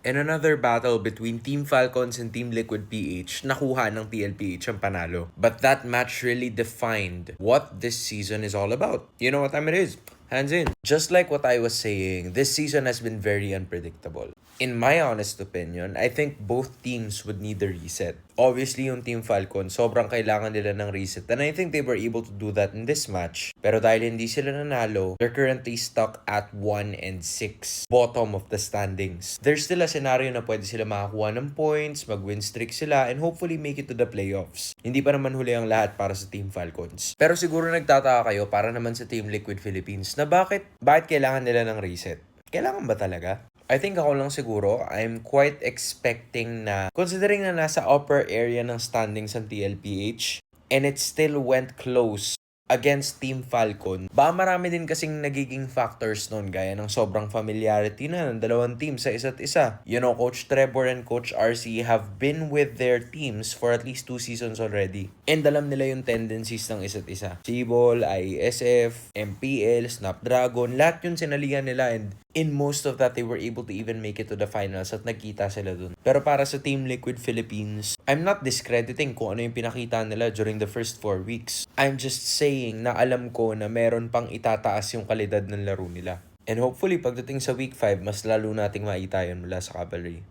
In another battle between Team Falcons and Team Liquid PH, nakuha ng TLPH ang panalo. But that match really defined what this season is all about. You know what time it is? Hands in. Just like what I was saying, this season has been very unpredictable. In my honest opinion, I think both teams would need a reset. Obviously, yung Team Falcon, sobrang kailangan nila ng reset. And I think they were able to do that in this match. Pero dahil hindi sila nanalo, they're currently stuck at 1-6. Bottom of the standings. There's still a scenario na pwede sila makakuha ng points, mag-win streak sila, and hopefully make it to the playoffs. Hindi pa naman huli ang lahat para sa Team Falcons. Pero siguro nagtataka kayo para naman sa Team Liquid Philippines na bakit kailangan nila ng reset? Kailangan ba talaga? I think ako lang siguro, I'm quite expecting na, considering na nasa upper area ng standings ng TLPH, and it still went close against Team Falcon, marami din kasing nagiging factors nun gaya ng sobrang familiarity na ng dalawang team sa isa't isa. You know, Coach Trevor and Coach RC have been with their teams for at least 2 seasons already. And alam nila yung tendencies ng isa't isa. Cebol, ISF, MPL, Snapdragon, lahat yun sinalihan nila, and in most of that, they were able to even make it to the finals at nagkita sila dun. Pero para sa Team Liquid Philippines, I'm not discrediting kung ano yung pinakita nila during the first 4 weeks. I'm just saying na alam ko na meron pang itataas yung kalidad ng laro nila. And hopefully, pagdating sa week 5, mas lalo nating makita yun mula sa Cavalry.